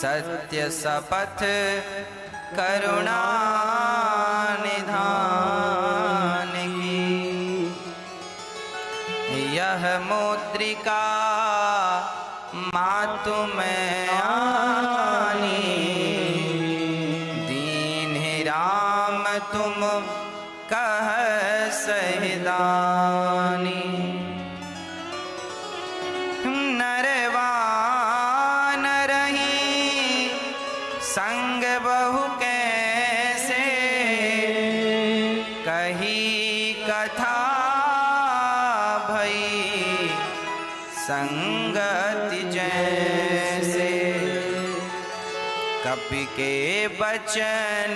सत्य शपथ करुणा निधान की। यह मुद्रिका मातु में आनी, दीन राम तुम कह सहिदानी। नरवान रही संग बहु कैसे, कही कथा भई संगति जैसे। कपि के बचन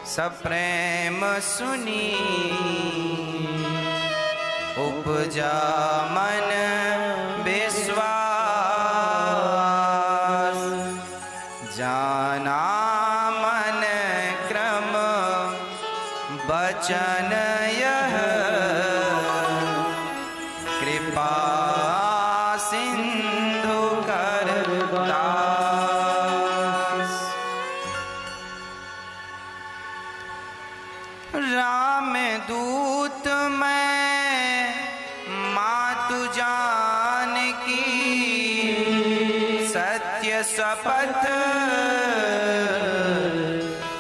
सप्रेम सुनी, उपजा मन विश्वास। जाना मन क्रम बचन यह, कृपा सिंधु कर दास। राम दूत मैं मातु जान की, सत्य शपथ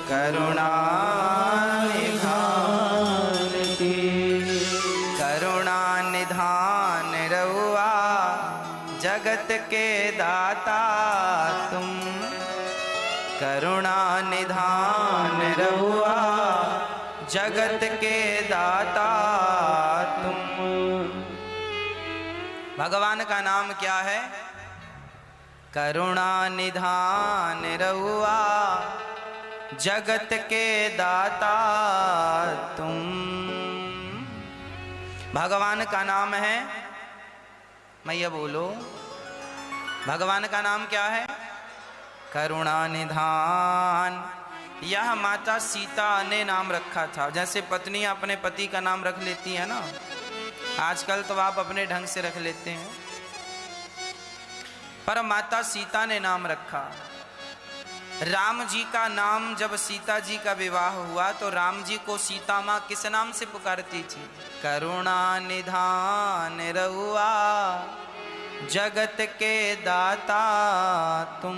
करुणा निधान की। करुणा निधान रहुआ जगत के दाता तुम, करुणा निधान रहुआ जगत के दाता तुम। भगवान का नाम क्या है? करुणा निधान रहुआ जगत के दाता तुम। भगवान का नाम है, मैया बोलो, भगवान का नाम क्या है? करुणा निधान। यह माता सीता ने नाम रखा था। जैसे पत्नी अपने पति का नाम रख लेती है ना, आजकल तो आप अपने ढंग से रख लेते हैं, पर माता सीता ने नाम रखा। राम जी का नाम जब सीता जी का विवाह हुआ तो राम जी को सीता माँ किस नाम से पुकारती थी? करुणा निधान रहुआ जगत के दाता तुम।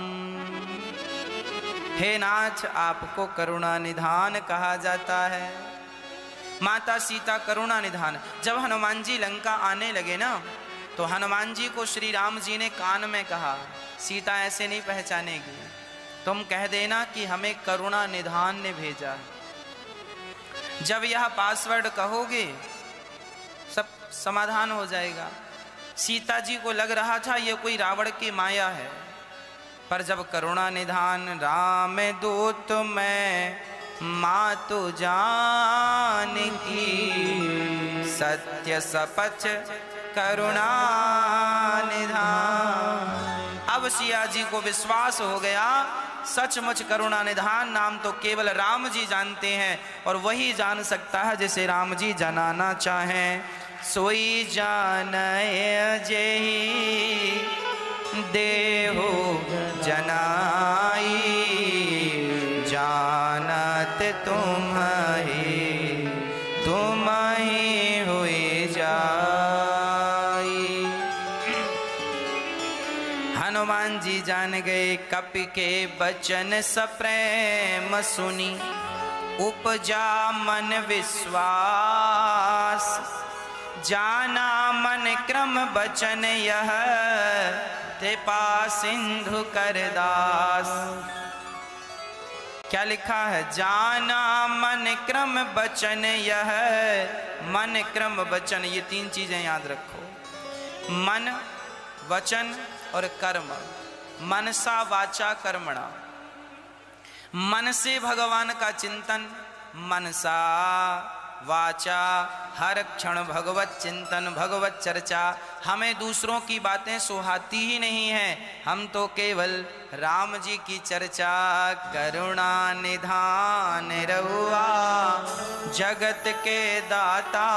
हे नाथ, आपको करुणा निधान कहा जाता है। माता सीता करुणा निधान। जब हनुमान जी लंका आने लगे ना, तो हनुमान जी को श्री राम जी ने कान में कहा, सीता ऐसे नहीं पहचानेगी, तुम कह देना कि हमें करुणा निधान ने भेजा है। जब यह पासवर्ड कहोगे सब समाधान हो जाएगा। सीता जी को लग रहा था ये कोई रावण की माया है, पर जब करुणा निधान राम दूत मैं मातु जान की, सत्य शपथ करुणा निधान। अब सिया जी को विश्वास हो गया, सचमुच करुणा निधान नाम तो केवल राम जी जानते हैं, और वही जान सकता है जिसे राम जी जनाना चाहें। सोई जाने जेहि देहु जनाई, जानत तुम ही हुई जाई। हनुमान जी जान गए कपि के बचन सप्रेम सुनी, उपजा मन विश्वास। जाना मन क्रम बचन यह, कृपा सिंधु कर दास। क्या लिखा है? जाना मन क्रम बचन यह, मन क्रम वचन, ये तीन चीजें याद रखो। मन, वचन और कर्म। मनसा वाचा कर्मणा। मन से भगवान का चिंतन, मनसा वाचा हर क्षण भगवत चिंतन, भगवत चर्चा। हमें दूसरों की बातें सुहाती ही नहीं है, हम तो केवल राम जी की चर्चा। करुणा निधान रहुआ जगत के दाता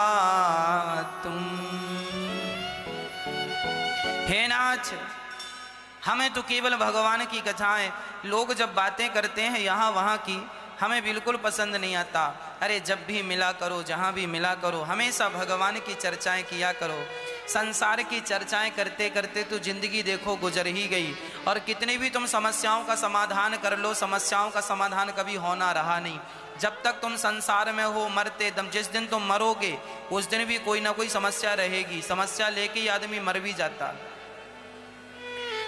तुम। हे नाथ, हमें तो केवल भगवान की कथाएं, लोग जब बातें करते हैं यहाँ वहाँ की, हमें बिल्कुल पसंद नहीं आता। अरे जब भी मिला करो, जहाँ भी मिला करो, हमेशा भगवान की चर्चाएं किया करो। संसार की चर्चाएं करते करते तो जिंदगी देखो गुजर ही गई, और कितनी भी तुम समस्याओं का समाधान कर लो, समस्याओं का समाधान कभी होना रहा नहीं। जब तक तुम संसार में हो, मरते दम, जिस दिन तुम मरोगे उस दिन भी कोई ना कोई समस्या रहेगी। समस्या लेके ही आदमी मर भी जाता।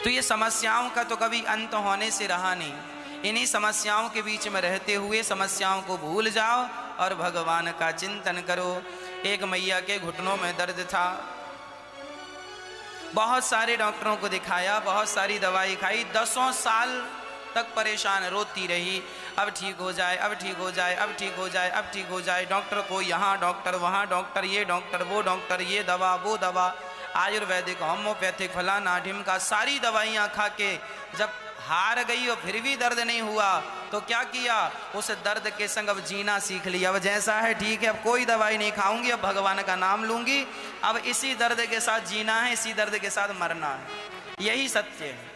तो ये समस्याओं का तो कभी अंत होने से रहा नहीं। इन्हीं समस्याओं के बीच में रहते हुए समस्याओं को भूल जाओ और भगवान का चिंतन करो। एक मैया के घुटनों में दर्द था, बहुत सारे डॉक्टरों को दिखाया, बहुत सारी दवाई खाई, 10 साल तक परेशान, रोती रही, अब ठीक हो जाए, अब ठीक हो जाए, अब ठीक हो जाए, अब ठीक हो जाए। डॉक्टर को यहाँ डॉक्टर, वहाँ डॉक्टर, ये डॉक्टर, वो डॉक्टर, ये दवा, वो दवा, आयुर्वेदिक, होम्योपैथिक, फलाना ढिमका, सारी दवाइयाँ खा के जब हार गई और फिर भी दर्द नहीं हुआ तो क्या किया, उस दर्द के संग अब जीना सीख लिया। अब जैसा है ठीक है, अब कोई दवाई नहीं खाऊंगी, अब भगवान का नाम लूंगी, अब इसी दर्द के साथ जीना है, इसी दर्द के साथ मरना है। यही सत्य है,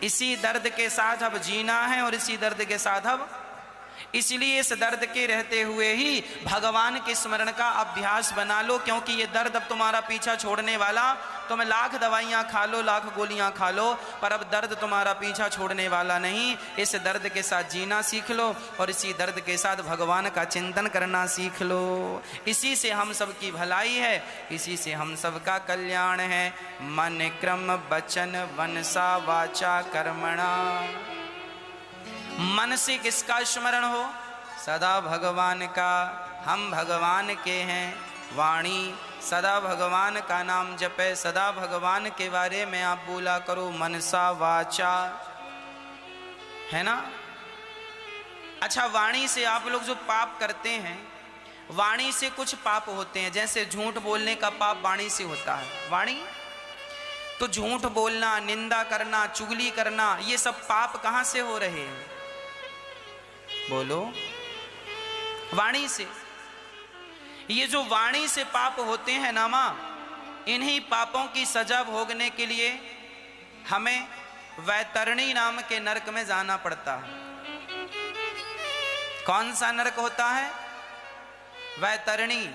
इसी दर्द के साथ अब जीना है और इसी दर्द के साथ अब, इसलिए इस दर्द के रहते हुए ही भगवान के स्मरण का अभ्यास बना लो, क्योंकि ये दर्द अब तुम्हारा पीछा छोड़ने वाला, तुम लाख दवाइयाँ खा लो, लाख गोलियाँ खा लो, पर अब दर्द तुम्हारा पीछा छोड़ने वाला नहीं। इस दर्द के साथ जीना सीख लो और इसी दर्द के साथ भगवान का चिंतन करना सीख लो। इसी से हम सब की भलाई है, इसी से हम सब का कल्याण है। मन क्रम वचन वनसा वाचा कर्मणा। मन से किसका स्मरण हो? सदा भगवान का। हम भगवान के हैं। वाणी, सदा भगवान का नाम जपे, सदा भगवान के बारे में आप बोला करो, मनसा वाचा, है ना। अच्छा, वाणी से आप लोग जो पाप करते हैं, वाणी से कुछ पाप होते हैं, जैसे झूठ बोलने का पाप वाणी से होता है। वाणी तो झूठ बोलना, निंदा करना, चुगली करना, ये सब पाप कहाँ से हो रहे हैं? बोलो, वाणी से। ये जो वाणी से पाप होते हैं ना मां, इन्हीं पापों की सजा भोगने के लिए हमें वैतरणी नाम के नरक में जाना पड़ता है। कौन सा नरक होता है? वैतरणी।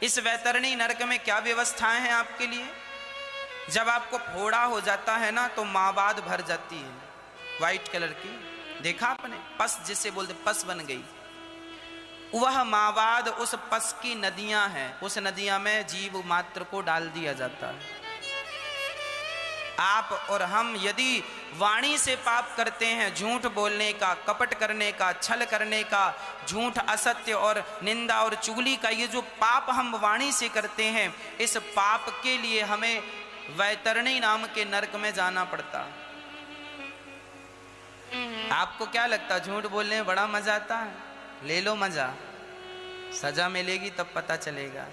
इस वैतरणी नरक में क्या व्यवस्थाएं हैं आपके लिए? जब आपको फोड़ा हो जाता है ना तो मावाद भर जाती है, व्हाइट कलर की, देखा आपने? पस जिसे बोलते, पस बन गई, वह मावाद, उस पस की नदियां हैं, उस नदियां में जीव मात्र को डाल दिया जाता है। आप और हम यदि वाणी से पाप करते हैं, झूठ बोलने का, कपट करने का, छल करने का, झूठ, असत्य और निंदा और चुगली का, ये जो पाप हम वाणी से करते हैं, इस पाप के लिए हमें वैतरणी नाम के नरक में जाना पड़ता। आपको क्या लगता है झूठ बोलने में बड़ा मजा आता है? ले लो मजा, सजा मिलेगी तब पता चलेगा।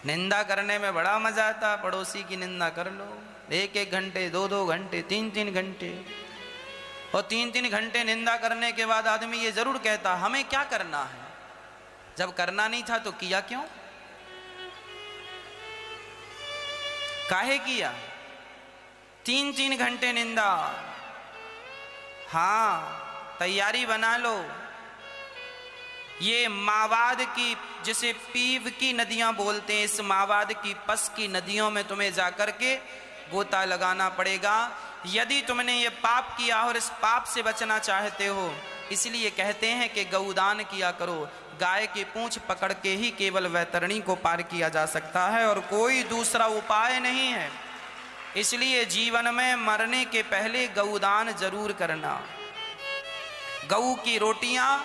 निंदा करने में बड़ा मजा आता, पड़ोसी की निंदा कर लो, 1-1 घंटे, 2-2 घंटे, 3-3 घंटे, और 3-3 घंटे निंदा करने के बाद आदमी ये जरूर कहता हमें क्या करना है, जब करना नहीं था तो किया क्यों? काहे किया? 3-3 घंटे निंदा। हाँ, तैयारी बना लो। ये मावाद की, जिसे पीव की नदियां बोलते हैं, इस मावाद की, पस की नदियों में तुम्हें जाकर के गोता लगाना पड़ेगा, यदि तुमने ये पाप किया और इस पाप से बचना चाहते हो। इसलिए कहते हैं कि गौदान किया करो। गाय की पूंछ पकड़ के ही केवल वैतरणी को पार किया जा सकता है और कोई दूसरा उपाय नहीं है। इसलिए जीवन में मरने के पहले गौदान जरूर करना, गऊ की रोटियां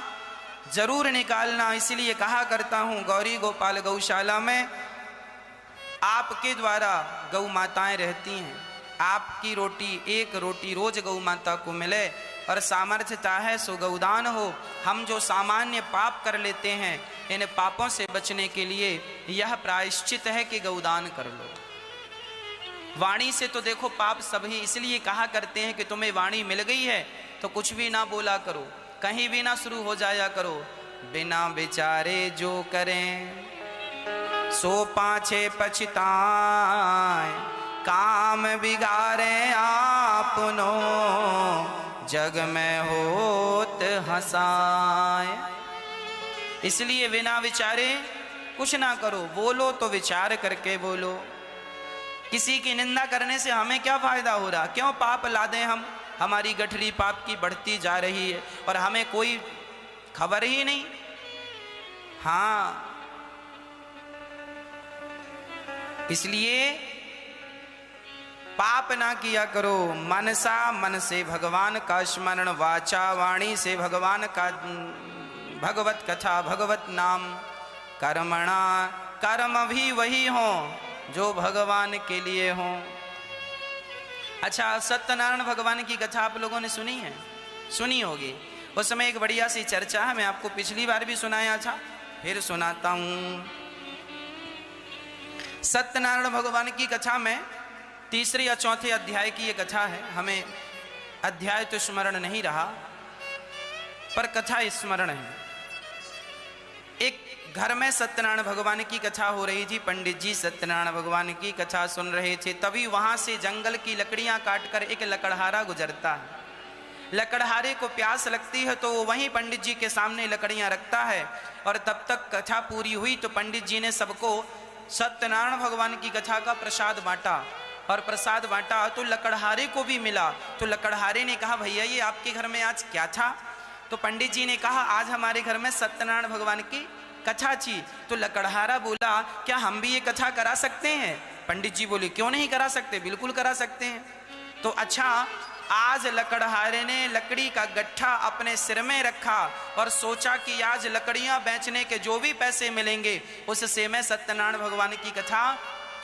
जरूर निकालना। इसलिए कहा करता हूं, गौरी गोपाल गौशाला में आपके द्वारा गौ माताएं रहती हैं। आपकी रोटी, एक रोटी रोज गौ माता को मिले और सामर्थ्य चाहे सो गौदान हो। हम जो सामान्य पाप कर लेते हैं, इन पापों से बचने के लिए यह प्रायश्चित है कि गौदान कर लो। वाणी से तो देखो पाप सभी, इसलिए कहा करते हैं कि तुम्हें वाणी मिल गई है तो कुछ भी ना बोला करो, कहीं भी ना शुरू हो जाया करो। बिना विचारे जो करें सो पाछे पछताए, काम नाम बिगारे आपनो, जग में होत हंसाए। इसलिए बिना विचारे कुछ ना करो, बोलो तो विचार करके बोलो। किसी की निंदा करने से हमें क्या फायदा हो रहा? क्यों पाप लादें हम? हमारी गठरी पाप की बढ़ती जा रही है और हमें कोई खबर ही नहीं। हाँ, इसलिए पाप ना किया करो। मनसा, मन से भगवान का स्मरण, वाचा वाणी से भगवान का भगवत कथा, भगवत नाम, कर्मणा, कर्म भी वही हो जो भगवान के लिए हो। अच्छा, सत्यनारायण भगवान की कथा आप लोगों ने सुनी है? सुनी होगी। उस समय एक बढ़िया सी चर्चा है, मैं आपको पिछली बार भी सुनाया था, फिर सुनाता हूं। सत्यनारायण भगवान की कथा में तीसरे या चौथे अध्याय की ये कथा है। हमें अध्याय तो स्मरण नहीं रहा, पर कथा स्मरण है। एक घर में सत्यनारायण भगवान की कथा हो रही थी। पंडित जी सत्यनारायण भगवान की कथा सुन रहे थे। तभी वहां से जंगल की लकड़ियां काटकर एक लकड़हारा गुजरता है। लकड़हारे को प्यास लगती है तो वो वहीं पंडित जी के सामने लकड़ियां रखता है। और तब तक कथा पूरी हुई तो पंडित जी ने सबको सत्यनारायण भगवान की कथा का प्रसाद बांटा। और प्रसाद बांटा तो लकड़हारे को भी मिला। तो लकड़हारे ने कहा, भैया ये आपके घर में आज क्या था? तो पंडित जी ने कहा, आज हमारे घर में सत्यनारायण भगवान की कथा थी। तो लकड़हारा बोला, क्या हम भी ये कथा करा सकते हैं? पंडित जी बोले, क्यों नहीं करा सकते, बिल्कुल करा सकते हैं। तो अच्छा, आज लकड़हारे ने लकड़ी का गट्ठा अपने सिर में रखा और सोचा कि आज लकड़ियां बेचने के जो भी पैसे मिलेंगे उससे मैं सत्यनारायण भगवान की कथा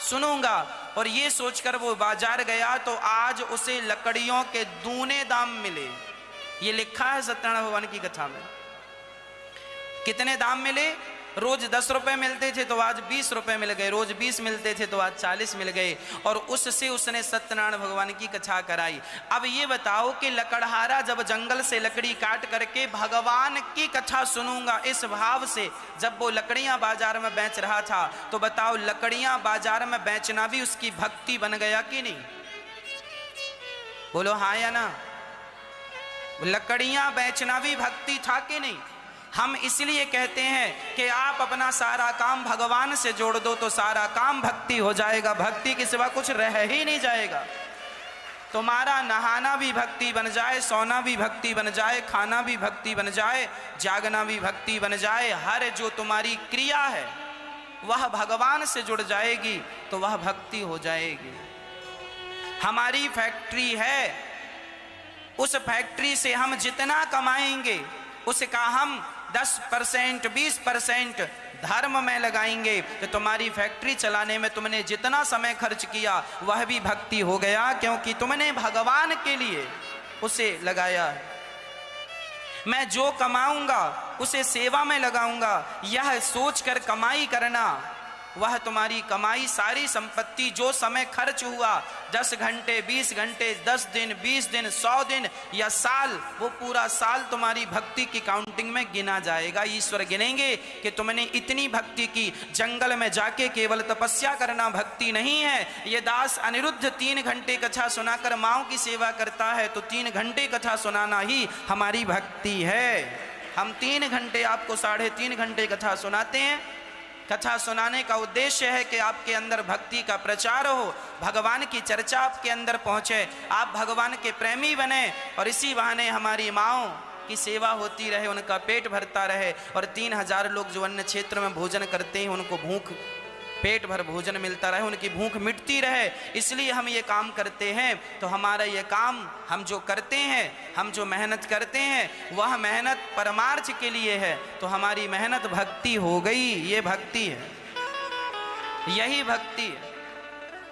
सुनूंगा। और ये सोचकर वो बाजार गया तो आज उसे लकड़ियों के दूने दाम मिले। ये लिखा है सत्यनारायण भगवान की कथा में। कितने दाम मिले? रोज 10 रुपए मिलते थे तो आज 20 रुपए मिल गए, रोज 20 मिलते थे तो आज 40 मिल गए। और उससे उसने सत्यनारायण भगवान की कथा कराई। अब ये बताओ कि लकड़हारा जब जंगल से लकड़ी काट करके भगवान की कथा सुनूंगा इस भाव से जब वो लकड़ियां बाजार में बेच रहा था, तो बताओ लकड़ियां बाजार में बेचना भी उसकी भक्ति बन गया कि नहीं? बोलो हाँ या ना। लकड़ियां बेचना भी भक्ति था कि नहीं? हम इसलिए कहते हैं कि आप अपना सारा काम भगवान से जोड़ दो तो सारा काम भक्ति हो जाएगा। भक्ति के सिवा कुछ रह ही नहीं जाएगा। तुम्हारा नहाना भी भक्ति बन जाए, सोना भी भक्ति बन जाए, खाना भी भक्ति बन जाए, जागना भी भक्ति बन जाए। हर जो तुम्हारी क्रिया है वह भगवान से जुड़ जाएगी तो वह भक्ति हो जाएगी। हमारी फैक्ट्री है, उस फैक्ट्री से हम जितना कमाएंगे उसका हम 10%, 20% धर्म में लगाएंगे। तो तुम्हारी फैक्ट्री चलाने में तुमने जितना समय खर्च किया वह भी भक्ति हो गया, क्योंकि तुमने भगवान के लिए उसे लगाया है। मैं जो कमाऊंगा उसे सेवा में लगाऊंगा, यह सोचकर कमाई करना, वह तुम्हारी कमाई सारी संपत्ति जो समय खर्च हुआ 10 घंटे, 20 घंटे, 10 दिन, 20 दिन, 100 दिन या साल, वो पूरा साल तुम्हारी भक्ति की काउंटिंग में गिना जाएगा। ईश्वर गिनेंगे कि तुमने इतनी भक्ति की। जंगल में जाके केवल तपस्या करना भक्ति नहीं है। ये दास अनिरुद्ध 3 घंटे कथा सुनाकर माओ की सेवा करता है तो 3 घंटे कथा सुनाना ही हमारी भक्ति है। हम 3 घंटे आपको 3.5 घंटे कथा सुनाते हैं। कथा सुनाने का उद्देश्य है कि आपके अंदर भक्ति का प्रचार हो, भगवान की चर्चा आपके अंदर पहुंचे, आप भगवान के प्रेमी बने और इसी बहाने हमारी माओ की सेवा होती रहे, उनका पेट भरता रहे। और 3000 लोग जो अन्य क्षेत्र में भोजन करते हैं उनको भूख, पेट भर भोजन मिलता रहे, उनकी भूख मिटती रहे, इसलिए हम ये काम करते हैं। तो हमारा ये काम, हम जो करते हैं, हम जो मेहनत करते हैं वह मेहनत परमार्थ के लिए है। तो हमारी मेहनत भक्ति हो गई। ये भक्ति है, यही भक्ति है।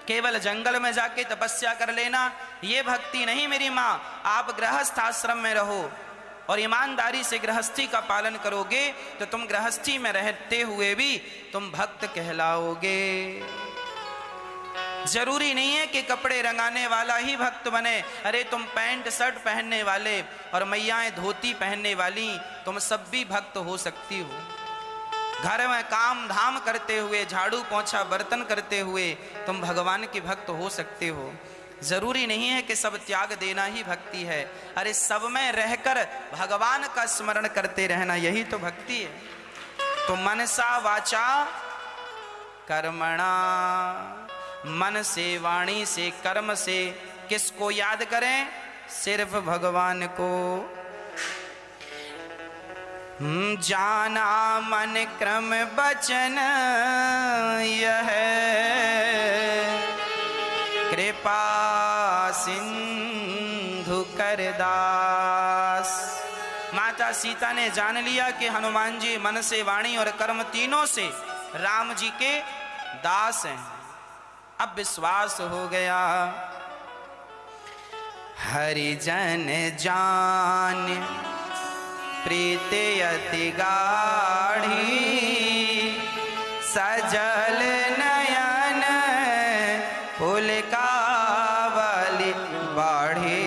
केवल जंगल में जाके तपस्या कर लेना ये भक्ति नहीं मेरी माँ। आप गृहस्थ आश्रम में रहो और ईमानदारी से गृहस्थी का पालन करोगे तो तुम गृहस्थी में रहते हुए भी तुम भक्त कहलाओगे। जरूरी नहीं है कि कपड़े रंगाने वाला ही भक्त बने। अरे तुम पैंट शर्ट पहनने वाले और मैयाएं धोती पहनने वाली, तुम सब भी भक्त हो सकती हो। घर में काम धाम करते हुए, झाड़ू पोंछा बर्तन करते हुए तुम भगवान के भक्त हो सकते हो। जरूरी नहीं है कि सब त्याग देना ही भक्ति है। अरे सब में रहकर भगवान का स्मरण करते रहना, यही तो भक्ति है। तो मनसा वाचा कर्मणा, मन से, वाणी से, कर्म से किसको याद करें? सिर्फ भगवान को। जाना मन क्रम बचन यह कृपा सिंधु करदास। माता सीता ने जान लिया कि हनुमान जी मन से, वाणी और कर्म तीनों से राम जी के दास हैं। अब विश्वास हो गया। हरिजन जान प्रीति अति गाढ़ी, सजल नयन पुलकावली बाढ़ी।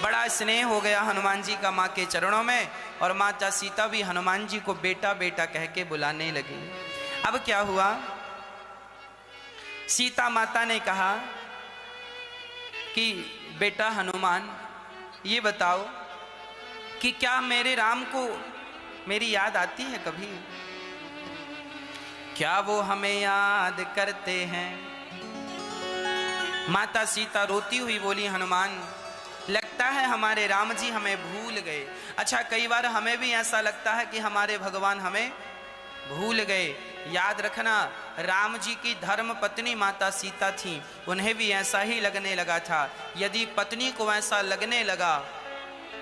बड़ा स्नेह हो गया हनुमान जी का माँ के चरणों में, और माता सीता भी हनुमान जी को बेटा बेटा कह के बुलाने लगी। अब क्या हुआ? सीता माता ने कहा कि बेटा हनुमान, ये बताओ कि क्या मेरे राम को मेरी याद आती है कभी? क्या वो हमें याद करते हैं? माता सीता रोती हुई बोली, हनुमान लगता है हमारे राम जी हमें भूल गए। अच्छा, कई बार हमें भी ऐसा लगता है कि हमारे भगवान हमें भूल गए। याद रखना, राम जी की धर्म पत्नी माता सीता थी, उन्हें भी ऐसा ही लगने लगा था। यदि पत्नी को ऐसा लगने लगा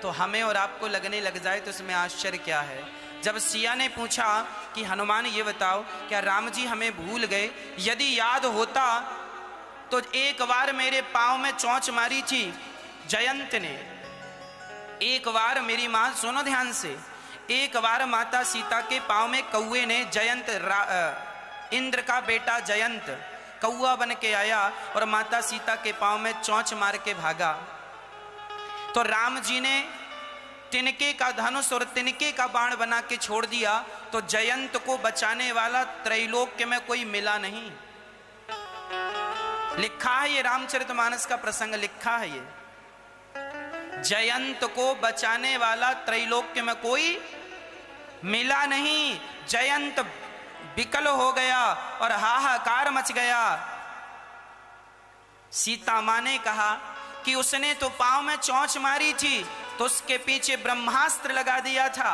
तो हमें और आपको लगने लग जाए तो इसमें आश्चर्य क्या है। जब सिया ने पूछा कि हनुमान ये बताओ, क्या राम जी हमें भूल गए? यदि याद होता तो एक बार मेरे पाँव में चोंच मारी थी जयंत ने। एक बार, मेरी माँ सुनो ध्यान से, एक बार माता सीता के पाँव में कौए ने, जयंत इंद्र का बेटा जयंत कौआ बन के आया और माता सीता के पाँव में चोंच मार के भागा। तो राम जी ने तिनके का धनुष और तिनके का बाण बना के छोड़ दिया, तो जयंत को बचाने वाला त्रैलोक्य में कोई मिला नहीं। लिखा है ये, रामचरितमानस का प्रसंग लिखा है ये। जयंत को बचाने वाला त्रैलोक्य में कोई मिला नहीं। जयंत विकल हो गया और हाहाकार मच गया। सीता मां ने कहा कि उसने तो पांव में चोंच मारी थी, तो उसके पीछे ब्रह्मास्त्र लगा दिया था,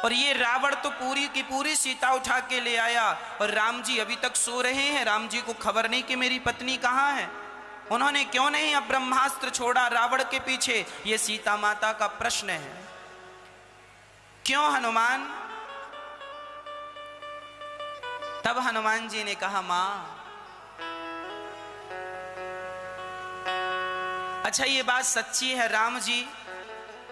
और ये रावण तो पूरी की पूरी सीता उठा के ले आया, और राम जी अभी तक सो रहे हैं। राम जी को खबर नहीं कि मेरी पत्नी कहाँ है। उन्होंने क्यों नहीं अब ब्रह्मास्त्र छोड़ा रावण के पीछे? ये सीता माता का प्रश्न है। क्यों हनुमान? तब हनुमान जी ने कहा, मां अच्छा ये बात सच्ची है, राम जी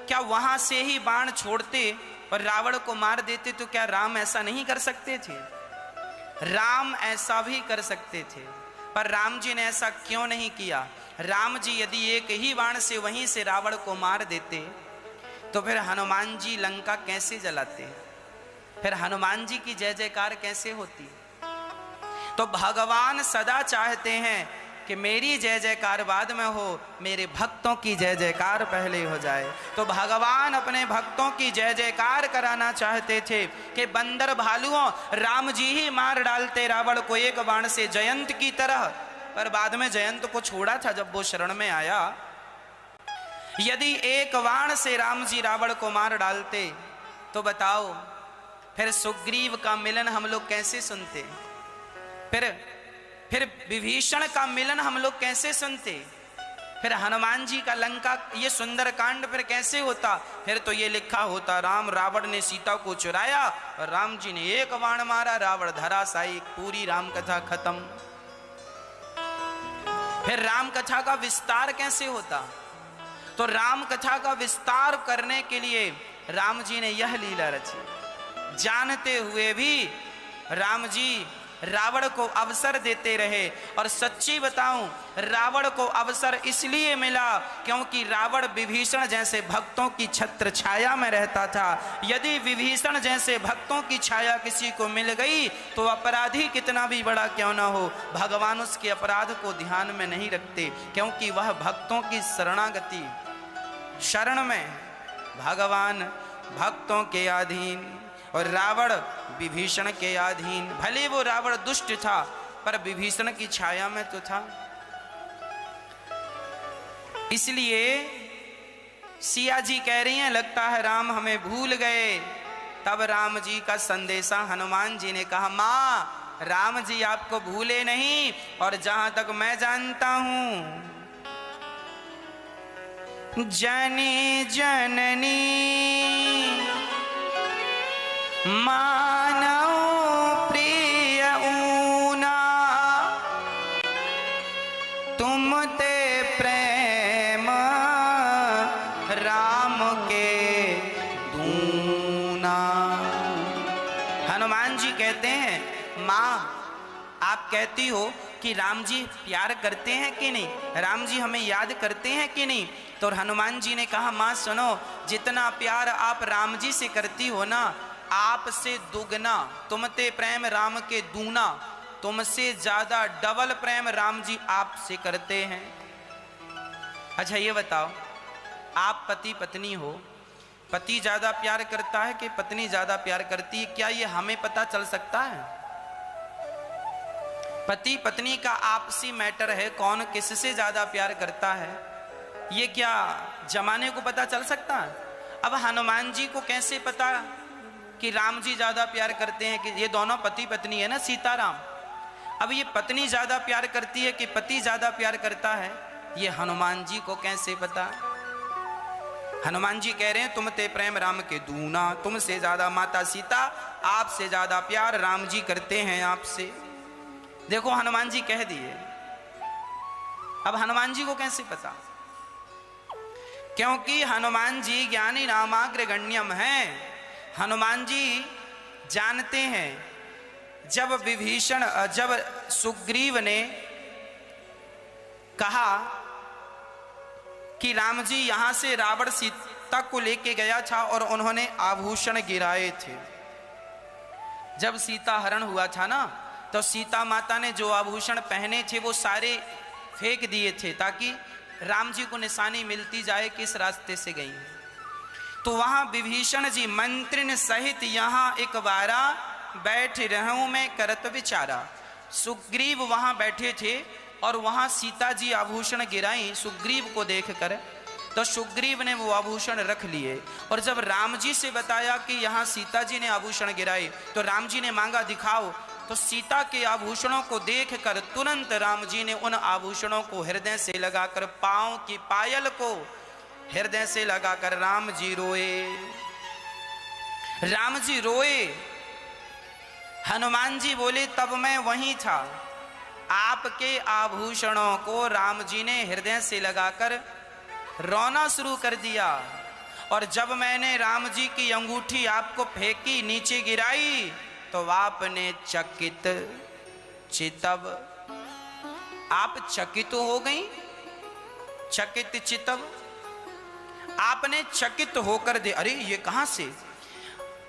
क्या वहां से ही बाण छोड़ते और रावण को मार देते तो क्या राम ऐसा नहीं कर सकते थे? राम ऐसा भी कर सकते थे, पर राम जी ने ऐसा क्यों नहीं किया? राम जी यदि एक ही बाण से वहीं से रावण को मार देते तो फिर हनुमान जी लंका कैसे जलाते? फिर हनुमान जी की जय जयकार कैसे होती? तो भगवान सदा चाहते हैं कि मेरी जय जयकार बाद में हो, मेरे भक्तों की जय जयकार पहले हो जाए। तो भगवान अपने भक्तों की जय जयकार कराना चाहते थे कि बंदर भालुओं राम जी ही मार डालते रावण को एक बाण से, जयंत की तरह। पर बाद में जयंत को छोड़ा था जब वो शरण में आया। यदि एक बाण से राम जी रावण को मार डालते तो बताओ फिर सुग्रीव का मिलन हम लोग कैसे सुनते? फिर विभीषण का मिलन हम लोग कैसे सुनते? फिर हनुमान जी का लंका ये सुंदर कांड फिर कैसे होता? फिर तो ये लिखा होता, राम रावण ने सीता को चुराया और राम जी ने एक बाण मारा, रावण धराशायी, पूरी राम कथा खत्म। फिर राम कथा का विस्तार कैसे होता? तो राम कथा का विस्तार करने के लिए राम जी ने यह लीला रची। जानते हुए भी राम जी रावण को अवसर देते रहे। और सच्ची बताऊं, रावण को अवसर इसलिए मिला क्योंकि रावण विभीषण जैसे भक्तों की छत्र छाया में रहता था। यदि विभीषण जैसे भक्तों की छाया किसी को मिल गई तो अपराधी कितना भी बड़ा क्यों ना हो, भगवान उसके अपराध को ध्यान में नहीं रखते, क्योंकि वह भक्तों की शरणागति शरण में, भगवान भक्तों के अधीन और रावण विभीषण के अधीन। भले वो रावण दुष्ट था पर विभीषण की छाया में तो था। इसलिए सिया जी कह रही हैं, लगता है राम हमें भूल गए। तब राम जी का संदेशा हनुमान जी ने कहा, मां राम जी आपको भूले नहीं, और जहां तक मैं जानता हूं, जनी जननी मानव प्रिय ऊना, तुम ते प्रेम राम के दूना। हनुमान जी कहते हैं, माँ आप कहती हो कि राम जी प्यार करते हैं कि नहीं, राम जी हमें याद करते हैं कि नहीं। तो हनुमान जी ने कहा, माँ सुनो, जितना प्यार आप राम जी से करती हो ना, आपसे दुगना, तुमते प्रेम राम के दूना, तुमसे ज्यादा डबल प्रेम राम जी आपसे करते हैं। अच्छा ये बताओ, आप पति पत्नी हो, पति ज्यादा प्यार करता है कि पत्नी ज्यादा प्यार करती है, क्या ये हमें पता चल सकता है? पति पत्नी का आपसी मैटर है, कौन किससे ज्यादा प्यार करता है, ये क्या जमाने को पता चल सकता है? अब हनुमान जी को कैसे पता कि राम जी ज्यादा प्यार करते हैं? कि ये दोनों पति पत्नी है ना, सीताराम। अब ये पत्नी ज्यादा प्यार करती है कि पति ज्यादा प्यार करता है, ये हनुमान जी को कैसे पता? हनुमान जी कह रहे हैं, तुम ते प्रेम राम के दूना, तुमसे ज्यादा माता सीता, आपसे ज्यादा प्यार राम जी करते हैं आपसे। देखो हनुमान जी कह दिए। अब हनुमान जी को कैसे पता? क्योंकि हनुमान जी ज्ञानी नामाग्रगण्यम हैं। हनुमान जी जानते हैं, जब सुग्रीव ने कहा कि राम जी यहां से रावण सीता को लेके गया था और उन्होंने आभूषण गिराए थे, जब सीता हरण हुआ था ना, तो सीता माता ने जो आभूषण पहने थे वो सारे फेंक दिए थे ताकि राम जी को निशानी मिलती जाए किस रास्ते से गई। तो वहां विभीषण जी मंत्रिन सहित यहाँ एक बारा बैठ रहूं मैं करत विचारा। सुग्रीव वहां बैठे थे और वहां सीता जी आभूषण गिराई सुग्रीव को देखकर, तो सुग्रीव ने वो आभूषण रख लिए। और जब राम जी से बताया कि यहाँ सीता जी ने आभूषण गिराए, तो राम जी ने मांगा दिखाओ, तो सीता के आभूषणों को देखकर तुरंत राम जी ने उन आभूषणों को हृदय से लगाकर, पांव की पायल को हृदय से लगाकर राम जी रोए। राम जी रोए। हनुमान जी बोले, तब मैं वहीं था, आपके आभूषणों को राम जी ने हृदय से लगाकर रोना शुरू कर दिया। और जब मैंने राम जी की अंगूठी आपको फेंकी, नीचे गिराई, तो आपने चकित चितव, आप चकित हो गई, चकित चितव, आपने चकित होकर दे, अरे ये कहां से,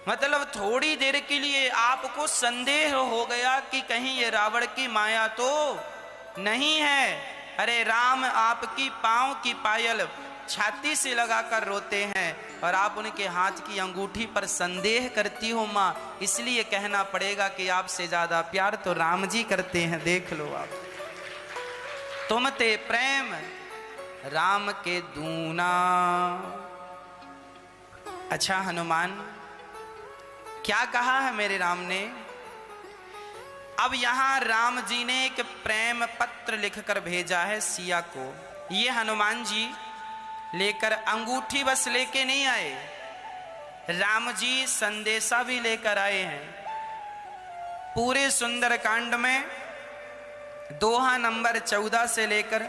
मतलब थोड़ी देर के लिए आपको संदेह हो गया कि कहीं ये रावण की माया तो नहीं है। अरे राम आपकी पांव की पायल छाती से लगाकर रोते हैं और आप उनके हाथ की अंगूठी पर संदेह करती हो माँ, इसलिए कहना पड़ेगा कि आपसे ज्यादा प्यार तो राम जी करते हैं। देख लो आप, तुम ते प्रेम राम के दूना। अच्छा हनुमान, क्या कहा है मेरे राम ने? अब यहां राम जी ने एक प्रेम पत्र लिखकर भेजा है सिया को। ये हनुमान जी लेकर, अंगूठी बस लेके नहीं आए, राम जी संदेशा भी लेकर आए हैं। पूरे सुंदरकांड में दोहा नंबर 14 से लेकर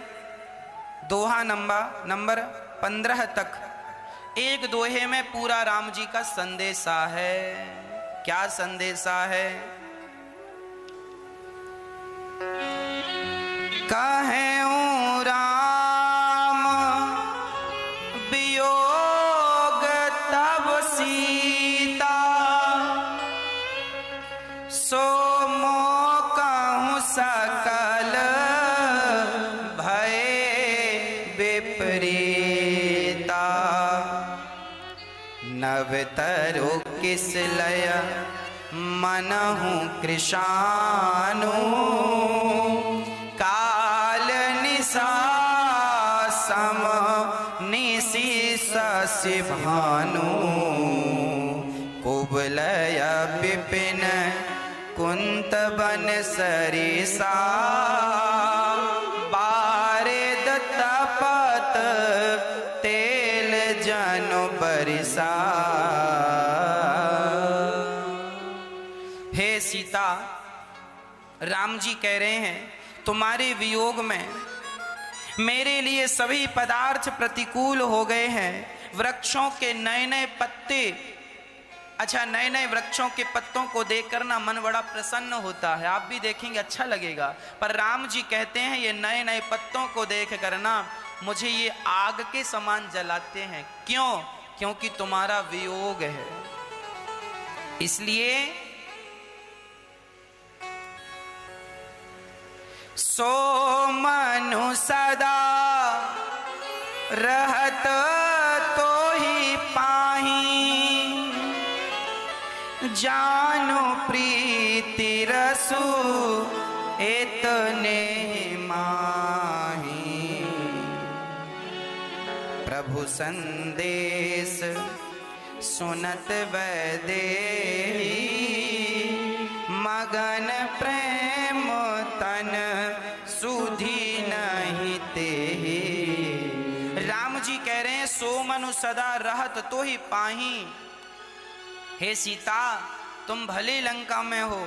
दोहा नंबर 15 तक एक दोहे में पूरा राम जी का संदेशा है। क्या संदेशा है? कहूँ राम वियोग तब सीता, सो मोह कहूँ सकल भय विपरीता। नवतरु किस लय मनहु कृशानु, काल निशा सम निशि शशि भानु। कुवलय विपिन कुंत बन सरिसा, बारिद तपत तेल जनु बरिसा। हे सीता, राम जी कह रहे हैं तुम्हारे वियोग में मेरे लिए सभी पदार्थ प्रतिकूल हो गए हैं। वृक्षों के नए नए पत्ते, अच्छा नए नए वृक्षों के पत्तों को देखकर ना मन बड़ा प्रसन्न होता है, आप भी देखेंगे अच्छा लगेगा। पर राम जी कहते हैं ये नए नए पत्तों को देख कर ना मुझे ये आग के समान जलाते हैं। क्यों? क्योंकि तुम्हारा वियोग है। इसलिए सो मनु सदा रहत तो ही पाही, जानो प्रीति रसु इतने माही। प्रभु संदेश सुनत वैदेही, मगन प्रेम तन सुधी नहीं तेहि। राम जी कह रहे हैं सो मनु सदा रहत तो ही पाही। हे सीता, तुम भले लंका में हो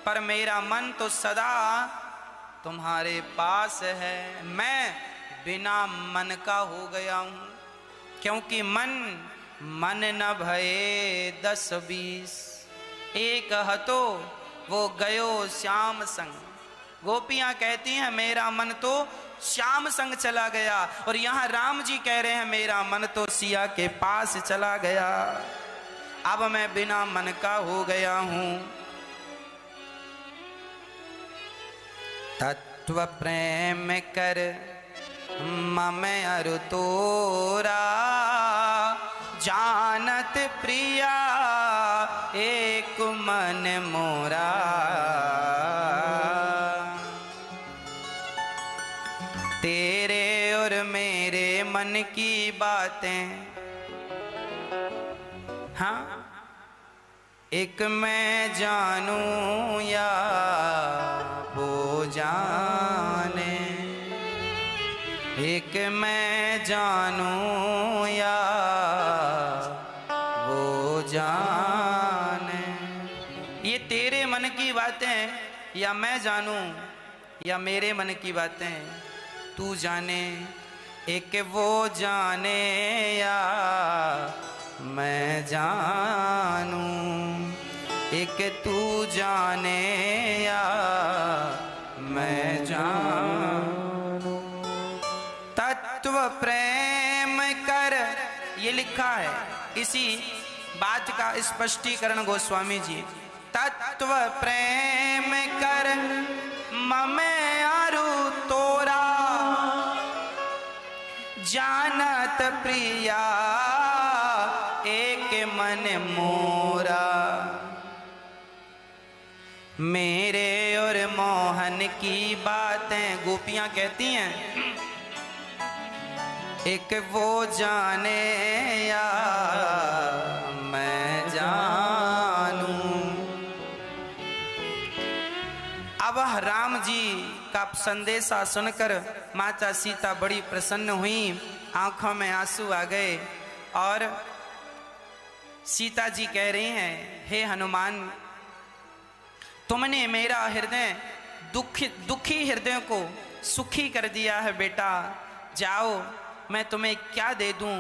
पर मेरा मन तो सदा तुम्हारे पास है। मैं बिना मन का हो गया हूँ, क्योंकि मन न भये 10-20, एक हतो वो गयो श्याम संग। गोपियां कहती हैं मेरा मन तो श्याम संग चला गया, और यहाँ राम जी कह रहे हैं मेरा मन तो सिया के पास चला गया। अब मैं बिना मन का हो गया हूं। तत्व प्रेम कर मम अरु तोरा, जानत प्रिया एक मन मोरा। तेरे और मेरे मन की बातें, हाँ एक मैं जानूं या वो जाने, एक मैं जानूं या वो जाने। ये तेरे मन की बातें या मैं जानूं या मेरे मन की बातें तू जाने, एक वो जाने या मैं जानूं, एक तू जाने या मैं जानूं। तत्व प्रेम कर, ये लिखा है, इसी बात का स्पष्टीकरण गोस्वामी जी। तत्व प्रेम कर मम अरु तोरा, जानत प्रिया एक मन मोरा। मेरे और मोहन की बातें गोपियां कहती हैं एक वो जाने या मैं जानूं। अब राम जी का संदेशा सुनकर माता सीता बड़ी प्रसन्न हुई, आंखों में आंसू आ गए और सीता जी कह रही हैं हे हनुमान, तुमने मेरा हृदय दुखी हृदय को सुखी कर दिया है बेटा। जाओ मैं तुम्हें क्या दे दूं,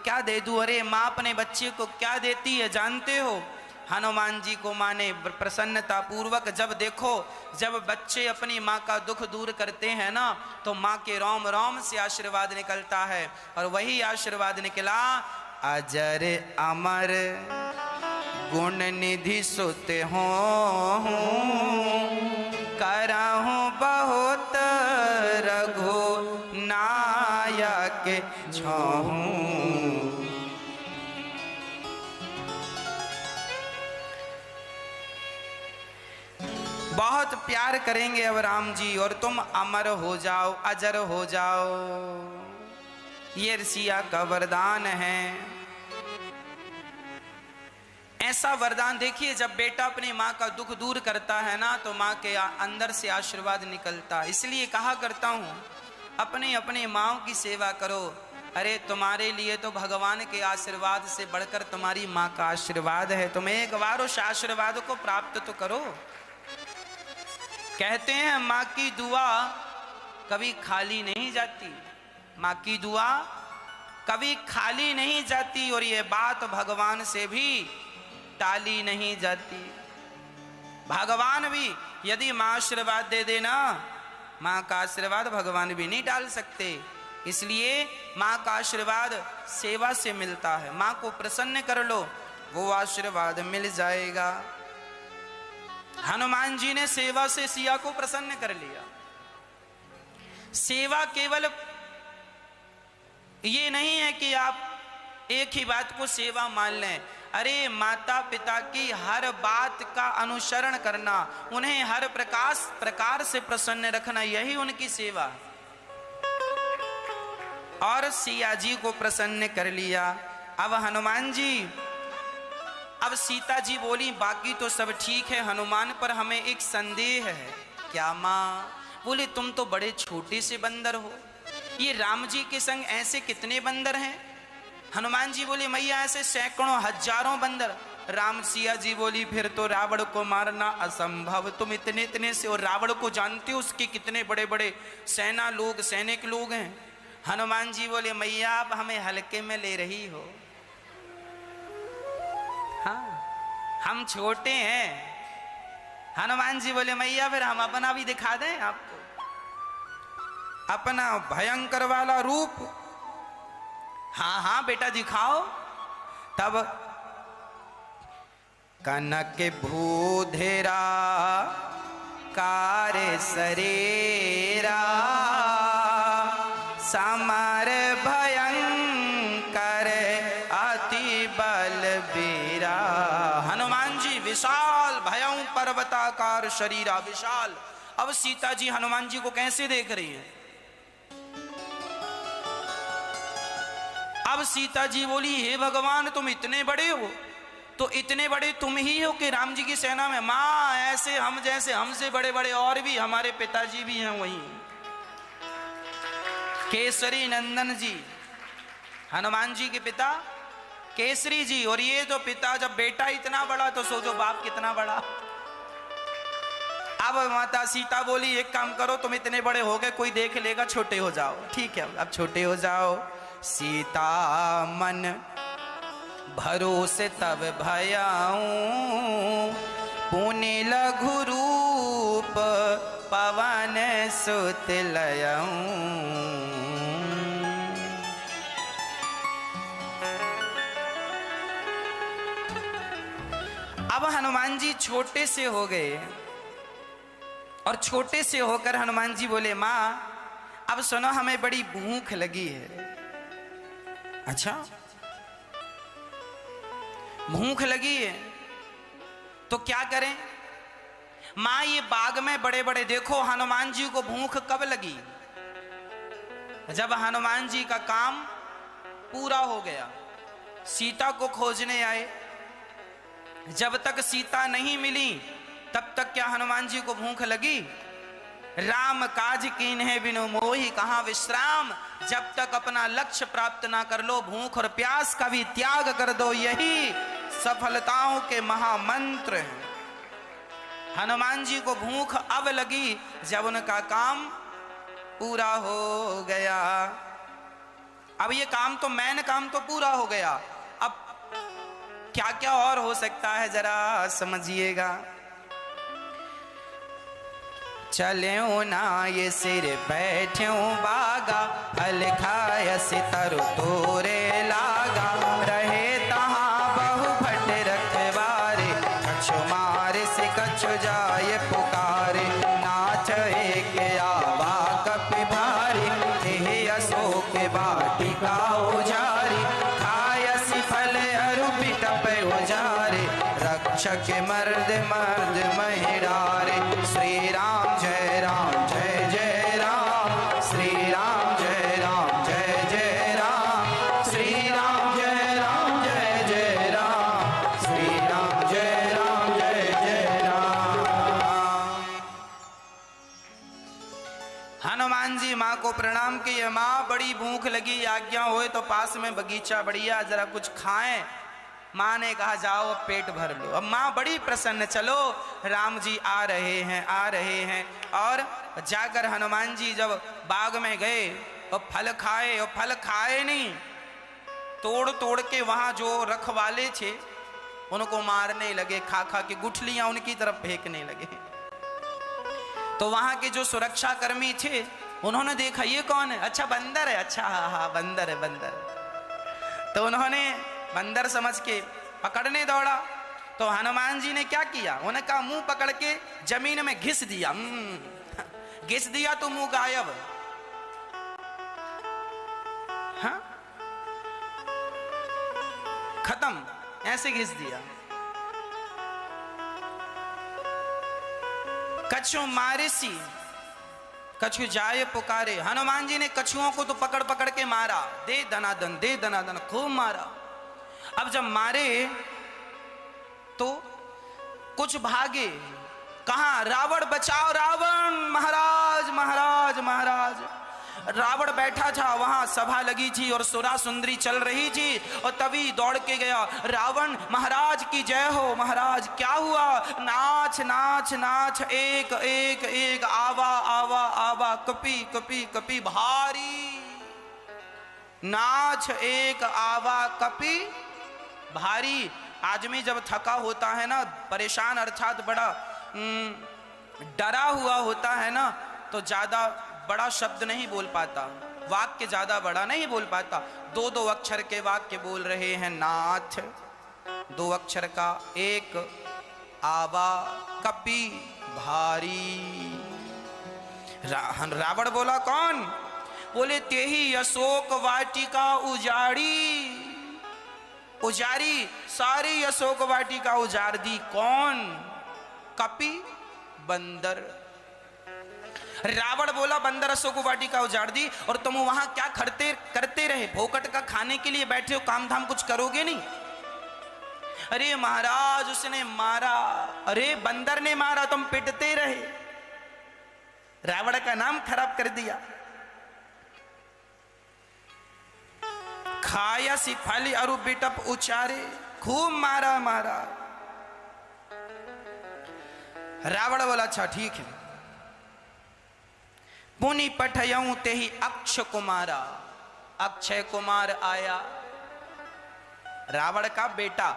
क्या दे दूं। अरे माँ अपने बच्चे को क्या देती है जानते हो? हनुमान जी को माँ ने प्रसन्नता पूर्वक जब देखो, जब बच्चे अपनी माँ का दुख दूर करते हैं ना, तो माँ के रोम रोम से आशीर्वाद निकलता है। और वही आशीर्वाद निकला, अजर अमर गुण निधि सुत हो, करहु बहुत रघु नायक छहु। बहुत प्यार करेंगे अब राम जी, और तुम अमर हो जाओ, अजर हो जाओ। ये ऋषिया का वरदान है। ऐसा वरदान देखिए, जब बेटा अपनी माँ का दुख दूर करता है ना, तो माँ के अंदर से आशीर्वाद निकलता। इसलिए कहा करता हूँ, अपने अपने माँ की सेवा करो। अरे तुम्हारे लिए तो भगवान के आशीर्वाद से बढ़कर तुम्हारी माँ का आशीर्वाद है। तुम एक बार उस आशीर्वाद को प्राप्त तो करो। कहते हैं माँ की दुआ कभी खाली नहीं जाती, माँ की दुआ कभी खाली नहीं जाती, और ये बात भगवान से भी टाली नहीं जाती। भगवान भी यदि माँ आशीर्वाद दे देना, माँ का आशीर्वाद भगवान भी नहीं टाल सकते। इसलिए माँ का आशीर्वाद सेवा से मिलता है। माँ को प्रसन्न कर लो, वो आशीर्वाद मिल जाएगा। हनुमान जी ने सेवा से सिया को प्रसन्न कर लिया। सेवा केवल ये नहीं है कि आप एक ही बात को सेवा मान लें। अरे माता पिता की हर बात का अनुसरण करना, उन्हें हर प्रकार से प्रसन्न रखना, यही उनकी सेवा है। और सिया जी को प्रसन्न कर लिया। अब हनुमान जी, अब सीता जी बोली बाकी तो सब ठीक है, हनुमान पर हमें एक संदेह है। क्या माँ? बोले तुम तो बड़े छोटे से बंदर हो, ये राम जी के संग ऐसे कितने बंदर हैं? हनुमान जी बोले मैया ऐसे सैकड़ों हजारों बंदर। राम सिया जी बोली फिर तो रावण को मारना असंभव, तुम इतने इतने से, और रावण को जानते हो उसके कितने बड़े बड़े सैनिक लोग हैं। हनुमान जी बोले मैया आप हमें हल्के में ले रही हो, हाँ हम छोटे हैं। हनुमान जी बोले मैया फिर हम अपना भी दिखा दें आपको, अपना भयंकर वाला रूप। हाँ हाँ बेटा दिखाओ। तब कनक भूधेरा कार्य शरीरा, समर भयंकर अति बलबीरा। हनुमान जी विशाल भयं पर्वताकार शरीरा, विशाल। अब सीता जी हनुमान जी को कैसे देख रही है? अब सीता जी बोली हे भगवान तुम इतने बड़े हो, तो इतने बड़े तुम ही हो कि राम जी की सेना में? माँ ऐसे हम जैसे हमसे बड़े बड़े और भी हमारे पिताजी भी हैं, वहीं केसरी नंदन जी, हनुमान जी के पिता केसरी जी। और ये तो पिता, जब बेटा इतना बड़ा तो सोचो बाप कितना बड़ा। अब माता सीता बोली एक काम करो, तुम इतने बड़े हो गए, कोई देख लेगा, छोटे हो जाओ। ठीक है अब छोटे हो जाओ। सीता मन भरोसे तब भयाऊं, पुनि लघु रूप पवन सुत लयऊं। अब हनुमान जी छोटे से हो गए, और छोटे से होकर हनुमान जी बोले माँ अब सुनो हमें बड़ी भूख लगी है। अच्छा भूख लगी है तो क्या करें? माँ ये बाग में बड़े बड़े, देखो हनुमान जी को भूख कब लगी? जब हनुमान जी का काम पूरा हो गया, सीता को खोजने आए। जब तक सीता नहीं मिली तब तक क्या हनुमान जी को भूख लगी? राम काज कीन्हे बिनु मोहि कहाँ विश्राम। जब तक अपना लक्ष्य प्राप्त ना कर लो, भूख और प्यास का भी त्याग कर दो, यही सफलताओं के महामंत्र हैं। हनुमान जी को भूख अब लगी जब उनका काम पूरा हो गया। अब ये काम तो पूरा हो गया। अब क्या क्या और हो सकता है जरा समझिएगा। चल्यो ना ये सिर बैठ्यो बागा, फल खाय सितर तोरे लागा, रहे तहाँ बहु भट रखवारे, कछु मारे से कछु जाय पुकारे, नाच एक आवा कपि भारी, हे अशोक वाटिका उजारी, खायसी फल अरु बिटप उजारे, रक्षक मर्द मर्द महिरारे, श्री राम जय राम जय जय राम, श्री राम जय राम जय जय राम, श्री राम जय राम जय जय राम, श्री राम जय राम जय जय राम। हनुमान जी माँ को प्रणाम किए। माँ बड़ी भूख लगी, आज्ञा होए तो पास में बगीचा बढ़िया, जरा कुछ खाएं। माँ ने कहा जाओ अब पेट भर लो। अब माँ बड़ी प्रसन्न, चलो राम जी आ रहे हैं आ रहे हैं। और जाकर हनुमान जी जब बाग में गए और फल खाए, और फल खाए नहीं, तोड़ तोड़ के वहां जो रखवाले थे उनको मारने लगे, खा खा के गुठलियां उनकी तरफ फेंकने लगे। तो वहां के जो सुरक्षा कर्मी थे उन्होंने देखा ये कौन है, अच्छा बंदर है, अच्छा हाँ हाँ बंदर है बंदर। तो उन्होंने बंदर समझ के पकड़ने दौड़ा। तो हनुमान जी ने क्या किया, उन्हें कहा मुंह पकड़ के जमीन में घिस दिया। घिस दिया तो मुंह गायब। हाँ खत्म, ऐसे घिस दिया। कछु मारिसी कछु जाए पुकारे। हनुमान जी ने कछुओं को तो पकड़ पकड़ के मारा, दे दनादन दे दनादन, खूब मारा। अब जब मारे तो कुछ भागे, कहां, रावण बचाओ रावण, महाराज महाराज महाराज। रावण बैठा था, वहां सभा लगी थी और सुरा सुंदरी चल रही थी, और तभी दौड़ के गया, रावण महाराज की जय हो महाराज। क्या हुआ, नाच नाच नाच, एक एक एक, आवा आवा आवा, कपी कपी कपी भारी। नाच एक आवा कपी भारी। आदमी जब थका होता है ना, परेशान अर्थात बड़ा डरा हुआ होता है ना, तो ज्यादा बड़ा शब्द नहीं बोल पाता, वाक्य ज्यादा बड़ा नहीं बोल पाता। दो दो अक्षर के वाक्य बोल रहे हैं, नाथ दो अक्षर का, एक आवा कपी भारी। रावण बोला कौन, बोले तेही अशोक वाटिका उजाड़ी। उजारी, सारी अशोक वाटिका उजाड़ दी। कौन, कपि बंदर। रावण बोला बंदर अशोक वाटिका उजाड़ दी, और तुम वहां क्या करते रहे, फोकट का खाने के लिए बैठे हो, काम धाम कुछ करोगे नहीं। अरे महाराज उसने मारा, अरे बंदर ने मारा, तुम पिटते रहे, रावण का नाम खराब कर दिया। खाया सी फली अरु बिटप उचारे, खूब मारा मारा। रावण बोला अच्छा ठीक है। पुनि पठयऊं ते ही अक्ष कुमारा। अक्षय कुमार आया, रावण का बेटा,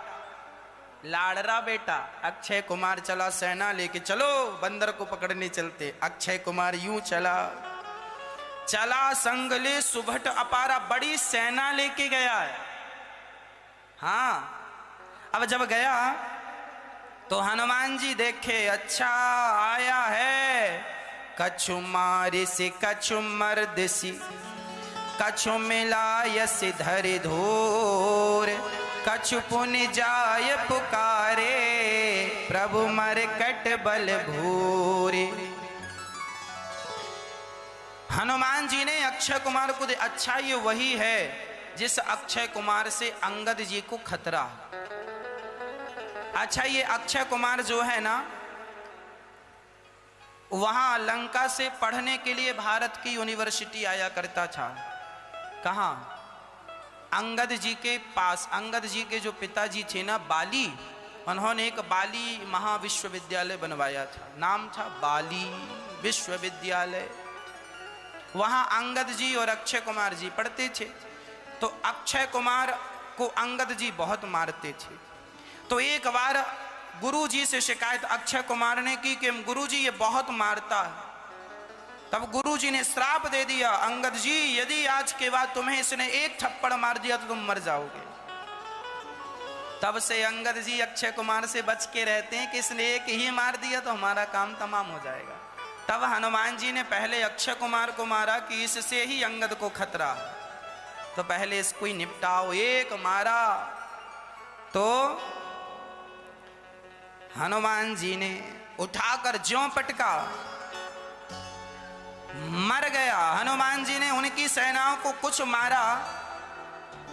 लाडरा बेटा अक्षय कुमार चला सेना लेके, चलो बंदर को पकड़ने चलते। अक्षय कुमार यूं चला संगले सुभट अपारा, बड़ी सेना लेके गया है। हाँ अब जब गया तो हनुमान जी देखे, अच्छा आया है, कछु मारिसी कछु मर्दिसी, कछु मिलायसी धरि धूर, कछु पुनि जाय पुकारे, प्रभु मरकट बल भूरे। हनुमान जी ने अक्षय कुमार को दे, अच्छा ये वही है जिस अक्षय कुमार से अंगद जी को खतरा। अच्छा ये अक्षय कुमार जो है ना, वहां लंका से पढ़ने के लिए भारत की यूनिवर्सिटी आया करता था। कहां, अंगद जी के पास। अंगद जी के जो पिताजी थे ना बाली, उन्होंने एक बाली महाविश्वविद्यालय बनवाया था, नाम था बाली विश्वविद्यालय। वहां अंगद जी और अक्षय कुमार जी पढ़ते थे। तो अक्षय कुमार को अंगद जी बहुत मारते थे। तो एक बार गुरु जी से शिकायत अक्षय कुमार ने की कि गुरु जी ये बहुत मारता है। तब गुरु जी ने श्राप दे दिया, अंगद जी यदि आज के बाद तुम्हें इसने एक थप्पड़ मार दिया तो तुम मर जाओगे। तब से अंगद जी अक्षय कुमार से बच के रहते हैं कि इसने एक ही मार दिया तो हमारा काम तमाम हो जाएगा। तब हनुमान जी ने पहले अक्षय कुमार को मारा कि इससे ही अंगद को खतरा, तो पहले इसको ही निपटाओ। एक मारा तो हनुमान जी ने उठाकर ज्यों पटका, मर गया। हनुमान जी ने उनकी सेनाओं को कुछ मारा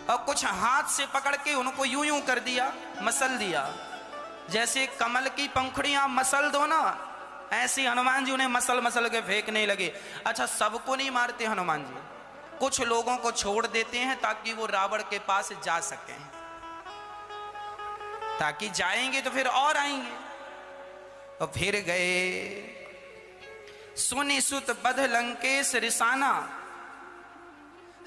और कुछ हाथ से पकड़ के उनको यूं यूं कर दिया, मसल दिया। जैसे कमल की पंखुड़ियां मसल दो ना, ऐसे हनुमान जी उन्हें मसल मसल के फेंकने लगे। अच्छा, सबको नहीं मारते हनुमान जी, कुछ लोगों को छोड़ देते हैं ताकि वो रावण के पास जा सकें, ताकि जाएंगे तो फिर और आएंगे। तो फिर गए। सुनि सुत बध लंकेश रिसाना,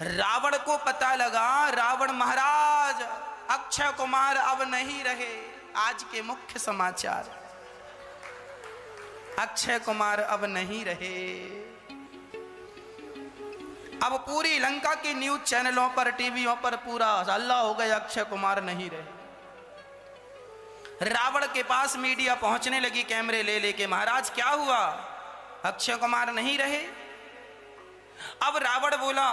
रावण को पता लगा रावण महाराज अक्षय कुमार अब नहीं रहे। आज के मुख्य समाचार, अक्षय कुमार अब नहीं रहे। अब पूरी लंका की न्यूज चैनलों पर, टीवियों पर पूरा हल्ला हो गया, अक्षय कुमार नहीं रहे। रावण के पास मीडिया पहुंचने लगी कैमरे ले लेके, महाराज क्या हुआ, अक्षय कुमार नहीं रहे। अब रावण बोला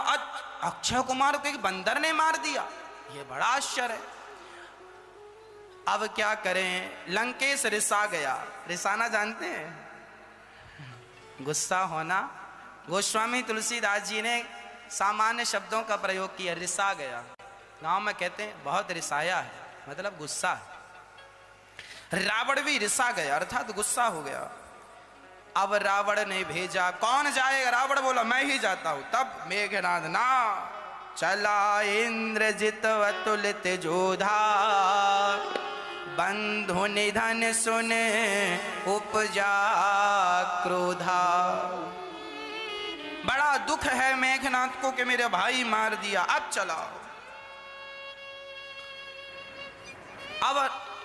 अक्षय कुमार को एक बंदर ने मार दिया, ये बड़ा आश्चर्य है। अब क्या करें, लंकेश रिसा गया। रिसाना जानते हैं, गुस्सा होना। गोस्वामी तुलसीदास जी ने सामान्य शब्दों का प्रयोग किया, रिसा गया। गांव में कहते हैं बहुत रिसाया है, मतलब गुस्सा है। रावण भी रिसा गया, अर्थात गुस्सा हो गया। अब रावण ने भेजा, कौन जाएगा, रावण बोला मैं ही जाता हूं। तब मेघनाद ना चला इंद्रजित अतुलित जोधा, बंधु निधन सुने उपजा क्रोधा। बड़ा दुख है मेघनाथ को कि मेरे भाई मार दिया, अब चलाओ। अब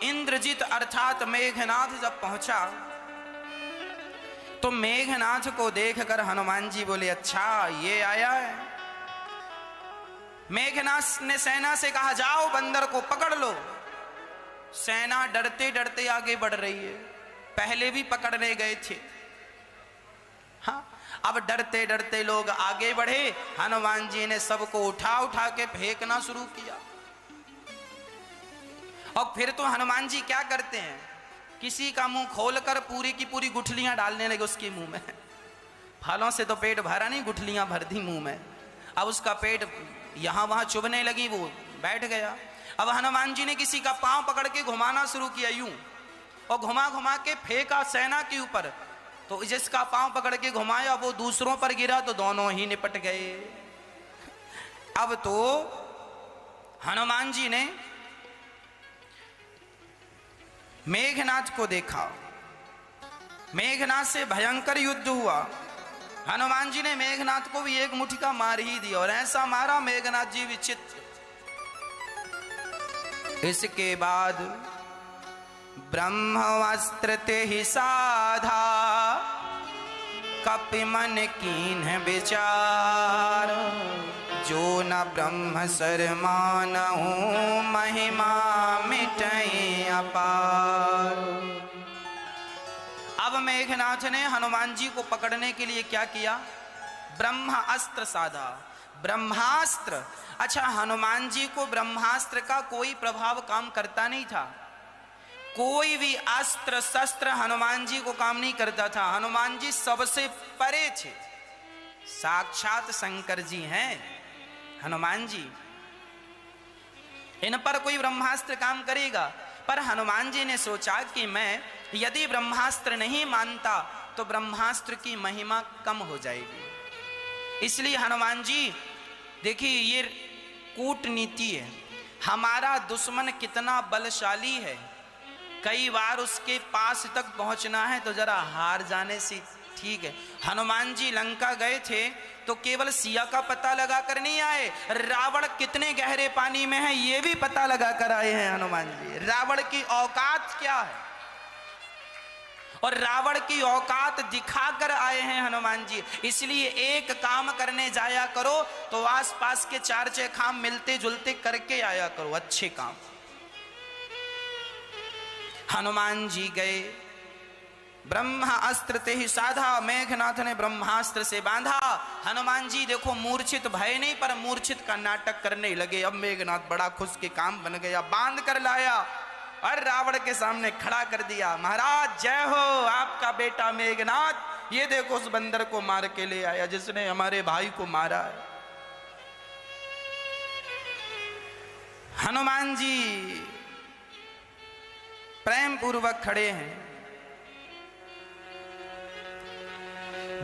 इंद्रजित अर्थात मेघनाथ जब पहुंचा तो मेघनाथ को देखकर हनुमान जी बोले अच्छा ये आया है। मेघनाथ ने सेना से कहा जाओ बंदर को पकड़ लो। सेना डरते डरते आगे बढ़ रही है, पहले भी पकड़ने गए थे। हाँ, अब डरते डरते लोग आगे बढ़े। हनुमान जी ने सबको उठा उठा के फेंकना शुरू किया। और फिर तो हनुमान जी क्या करते हैं, किसी का मुंह खोलकर पूरी की पूरी गुठलियां डालने लगे उसके मुंह में। फलों से तो पेट भरा नहीं, गुठलियां भर दी मुंह में। अब उसका पेट यहां वहां चुभने लगी, वो बैठ गया। अब हनुमान जी ने किसी का पांव पकड़ के घुमाना शुरू किया यूं, और घुमा घुमा के फेंका सेना के ऊपर। तो जिसका पांव पकड़ के घुमाया वो दूसरों पर गिरा तो दोनों ही निपट गए। अब तो हनुमान जी ने मेघनाथ को देखा, मेघनाथ से भयंकर युद्ध हुआ। हनुमान जी ने मेघनाथ को भी एक मुट्ठी का मार ही दिया, और ऐसा मारा मेघनाथ जी विचित्र। इसके बाद ब्रह्मास्त्र ते ही साधा, कपि मन कीन्ह विचार, जो न ब्रह्म शरमानहु, महिमा मिटई अपार। अब मेघनाथ ने हनुमान जी को पकड़ने के लिए क्या किया, ब्रह्मास्त्र साधा। ब्रह्मास्त्र, अच्छा हनुमान जी को ब्रह्मास्त्र का कोई प्रभाव काम करता नहीं था। कोई भी अस्त्र शस्त्र हनुमान जी को काम नहीं करता था। हनुमान जी सबसे परे थे, साक्षात शंकर जी हैं हनुमान जी। इन पर कोई ब्रह्मास्त्र काम करेगा, पर हनुमान जी ने सोचा कि मैं यदि ब्रह्मास्त्र नहीं मानता तो ब्रह्मास्त्र की महिमा कम हो जाएगी। इसलिए हनुमान जी, देखिए ये कूटनीति है। हमारा दुश्मन कितना बलशाली है, कई बार उसके पास तक पहुंचना है तो जरा हार जाने से ठीक है। हनुमान जी लंका गए थे तो केवल सिया का पता लगा कर नहीं आए, रावण कितने गहरे पानी में है ये भी पता लगा कर आए हैं हनुमान जी। रावण की औकात क्या है और रावण की औकात दिखाकर आए हैं हनुमान जी। इसलिए एक काम करने जाया करो तो आसपास के 4-6 काम मिलते जुलते करके आया करो, अच्छे काम। हनुमान जी गए, ब्रह्मा अस्त्र ते ही साधा, मेघनाथ ने ब्रह्मास्त्र से बांधा। हनुमान जी देखो मूर्छित भय नहीं पर मूर्छित का नाटक करने लगे। अब मेघनाथ बड़ा खुश के काम बन गया, बांध कर लाया और रावण के सामने खड़ा कर दिया। महाराज जय हो, आपका बेटा मेघनाथ ये देखो उस बंदर को मार के ले आया जिसने हमारे भाई को मारा है। हनुमान जी प्रेम पूर्वक खड़े हैं।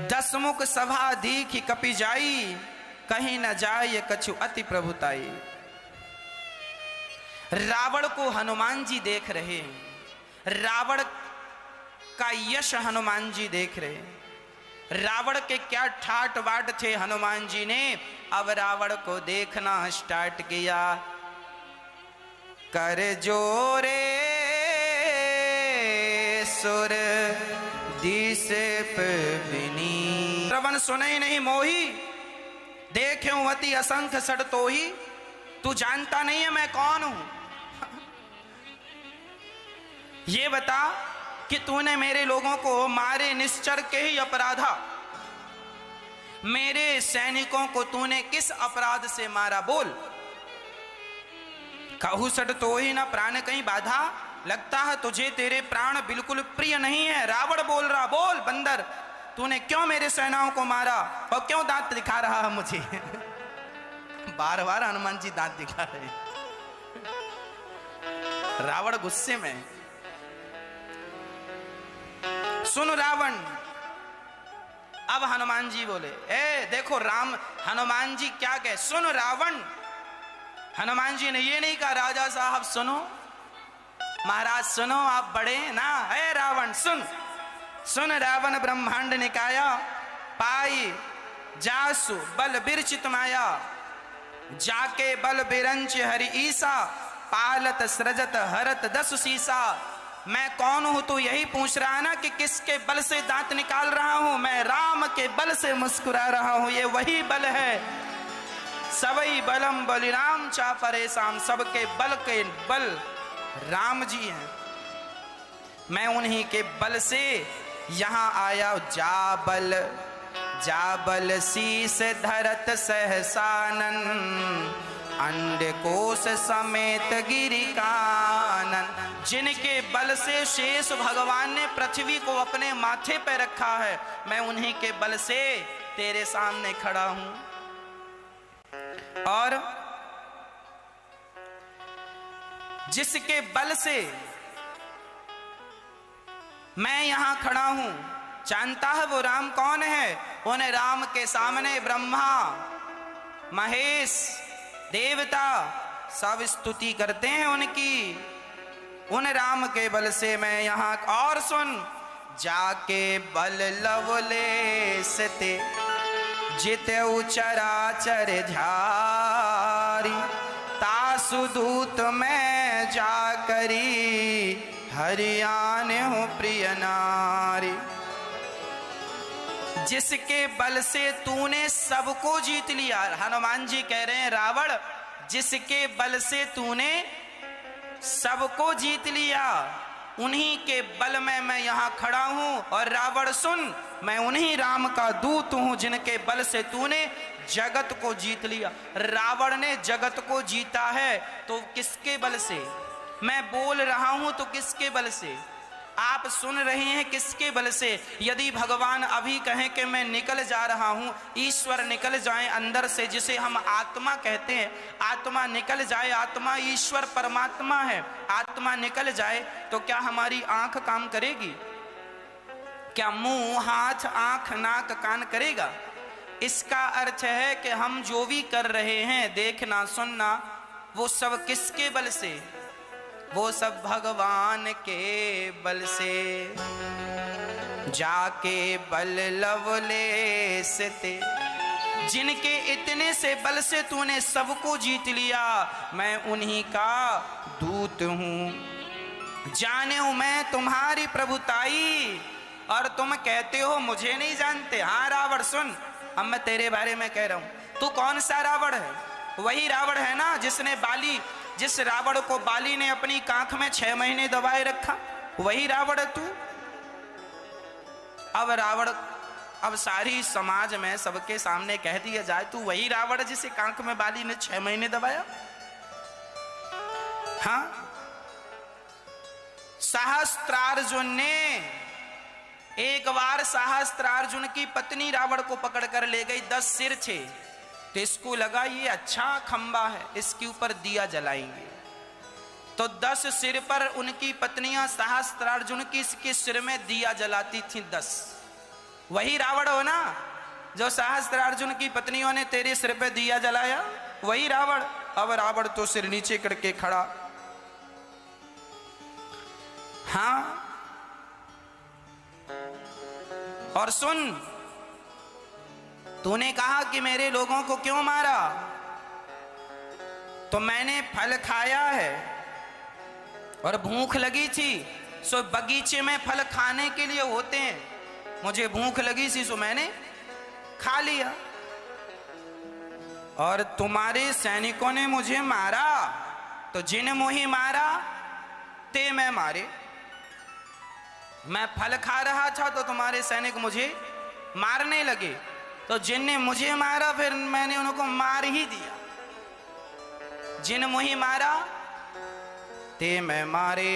10 मुख सभा दीखि कपि जाई, कहीं न जाय कछु अति प्रभुताई। रावण को हनुमान जी देख रहे हैं, रावण का यश हनुमान जी देख रहे हैं। रावण के क्या ठाट बाट थे हनुमान जी ने अब रावण को देखना स्टार्ट किया। कर जोरे सुर दिसे पिनी, श्रवण सुने नहीं मोही, देखे अति असंख्य सड़ तो ही। तू जानता नहीं है मैं कौन हूं, ये बता कि तूने मेरे लोगों को मारे निश्चर के ही अपराधा, मेरे सैनिकों को तूने किस अपराध से मारा बोल। कहू सट तो ही ना प्राण कहीं बाधा, लगता है तुझे तेरे प्राण बिल्कुल प्रिय नहीं है। रावण बोल रहा, बोल बंदर तूने क्यों मेरे सेनाओं को मारा और क्यों दांत दिखा रहा है मुझे। बार बार हनुमान जी दांत दिखा रहे। रावण गुस्से में, सुन रावण। अब हनुमान जी बोले, ए देखो राम, हनुमान जी क्या कहे, सुन रावण। हनुमान जी ने ये नहीं कहा राजा साहब सुनो, महाराज सुनो आप बड़े ना, ए रावण सुन। सुन रावण ब्रह्मांड निकाया, पाई जासु बल बिरचित माया, जाके बल बिरंच हरि ईसा, पालत सृजत हरत 10 सीसा। मैं कौन हूं तू यही पूछ रहा है ना कि किसके बल से दांत निकाल रहा हूं। मैं राम के बल से मुस्कुरा रहा हूं, ये वही बल है। सबई बलम बलिराम चा परेशान, सबके बल के बल राम जी हैं। मैं उन्हीं के बल से यहां आया। जाबल शीस धरत सहसानन, अंडकोश समेत गिरि कानन। जिनके बल से शेष भगवान ने पृथ्वी को अपने माथे पर रखा है, मैं उन्हीं के बल से तेरे सामने खड़ा हूं। और जिसके बल से मैं यहां खड़ा हूं, जानता है वो राम कौन है। उन्हें राम के सामने ब्रह्मा महेश देवता सब स्तुति करते हैं उनकी। उन राम के बल से मैं यहां। और सुन, जाके बल लवलेश ते, जिते चराचर झारी, तासु दूत मैं जाकरी, हरियाने हूं प्रिय नारी। जिसके बल से तूने सबको जीत लिया। हनुमान जी कह रहे हैं रावण, जिसके बल से तूने सबको जीत लिया, उन्हीं के बल में मैं यहां खड़ा हूं। और रावण सुन, मैं उन्हीं राम का दूत हूं जिनके बल से तूने जगत को जीत लिया। रावण ने जगत को जीता है तो किसके बल से? मैं बोल रहा हूं तो किसके बल से? आप सुन रहे हैं किसके बल से? यदि भगवान अभी कहें कि मैं निकल जा रहा हूं, ईश्वर निकल जाए अंदर से, जिसे हम आत्मा कहते हैं, आत्मा निकल जाए, आत्मा ईश्वर परमात्मा है, आत्मा निकल जाए तो क्या हमारी आंख काम करेगी? क्या मुंह हाथ आंख नाक कान करेगा? इसका अर्थ है कि हम जो भी कर रहे हैं, देखना सुनना, वो सब किसके बल से? वो सब भगवान के बल से। जाके बल लवलेश ते, जिनके इतने से बल से तूने सबको जीत लिया, मैं उन्हीं का दूत हूं। जाने हूं मैं तुम्हारी प्रभुताई, और तुम कहते हो मुझे नहीं जानते। हाँ रावण सुन, अब मैं तेरे बारे में कह रहा हूं। तू कौन सा रावण है? वही रावण है ना जिस रावण को बाली ने अपनी कांख में 6 महीने दबाए रखा, वही रावण है तू। अब रावण, अब सारी समाज में सबके सामने कह दिया जाए तू वही रावण जिसे कांख में बाली ने 6 महीने दबाया। हाँ, सहस्त्रार्जुन ने एक बार सहस्त्रार्जुन की पत्नी रावण को पकड़ कर ले गई। 10 सिर थे, तो इसको लगा ये अच्छा खंबा है, इसके ऊपर दिया जलाएंगे। तो 10 सिर पर उनकी पत्नियां सहस्त्रार्जुन की इसके सिर में दिया जलाती थी 10। वही रावण हो ना जो सहस्त्रार्जुन की पत्नियों ने तेरे सिर पे दिया जलाया, वही रावण। अब रावण तो सिर नीचे करके खड़ा। हाँ, और सुन, तूने कहा कि मेरे लोगों को क्यों मारा? तो मैंने फल खाया है और भूख लगी थी, सो बगीचे में फल खाने के लिए होते हैं, मुझे भूख लगी थी सो मैंने खा लिया। और तुम्हारे सैनिकों ने मुझे मारा, तो जिन मोही मारा ते मैं मारे। मैं फल खा रहा था तो तुम्हारे सैनिक मुझे मारने लगे, तो जिनने मुझे मारा फिर मैंने उनको मार ही दिया। जिन मुही मारा ते मैं मारे।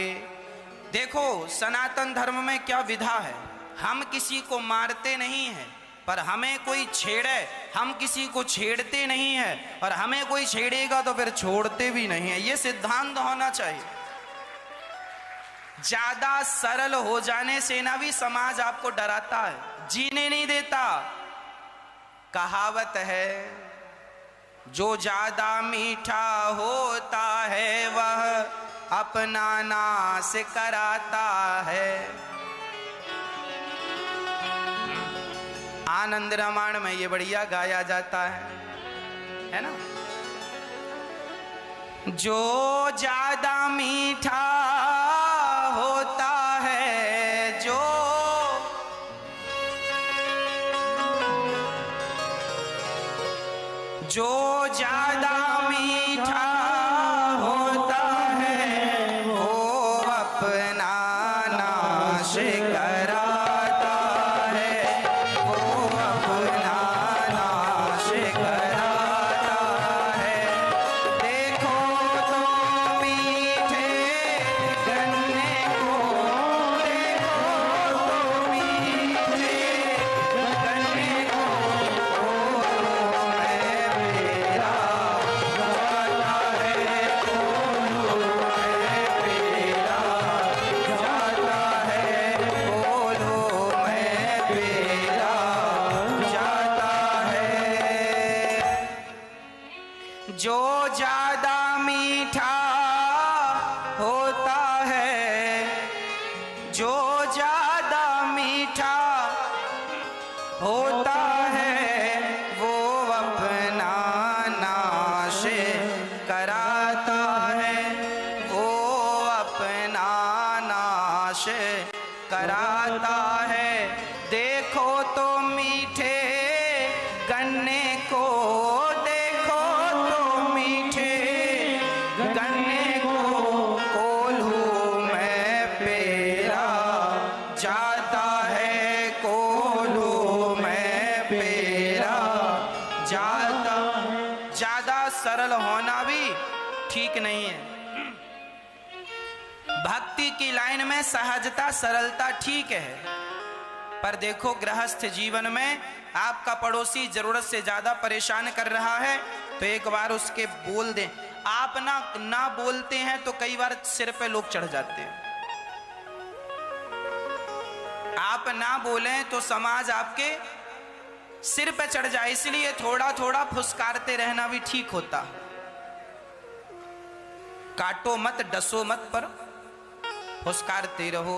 देखो सनातन धर्म में क्या विधा है, हम किसी को मारते नहीं हैं, पर हमें कोई छेड़े हम किसी को छेड़ते नहीं हैं, और हमें कोई छेड़ेगा तो फिर छोड़ते भी नहीं है। ये सिद्धांत होना चाहिए। ज्यादा सरल हो जाने से ना भी समाज आपको डराता है, जीने नहीं देता। कहावत है, जो ज्यादा मीठा होता है वह अपना नाश कराता है। आनंद रामायण में ये बढ़िया गाया जाता है ना। जो ज्यादा मीठा होता है, जो ज्यादा मीठा होता है वो अपना नाश कराता है, वो अपना नाश कराता है। देखो तो मीठे गन्ने को, देखो तो मीठे गन्ने को, जो ज्यादा मीठा होता है, जो ज्यादा मीठा होता है वो अपना नाश कराता है, वो अपना नाश कराता है। देखो तो मीठे गन्ने को, सरल होना भी ठीक नहीं है। भक्ति की लाइन में सहजता सरलता ठीक है, पर देखो गृहस्थ जीवन में आपका पड़ोसी जरूरत से ज्यादा परेशान कर रहा है तो एक बार उसके बोल दें। आप ना बोलते हैं तो कई बार सिर पे लोग चढ़ जाते हैं। आप ना बोलें तो समाज आपके सिर पे चढ़ जाए, इसलिए थोड़ा थोड़ा फुसकारते रहना भी ठीक होता। काटो मत डसो मत, पर फुसकारते रहो।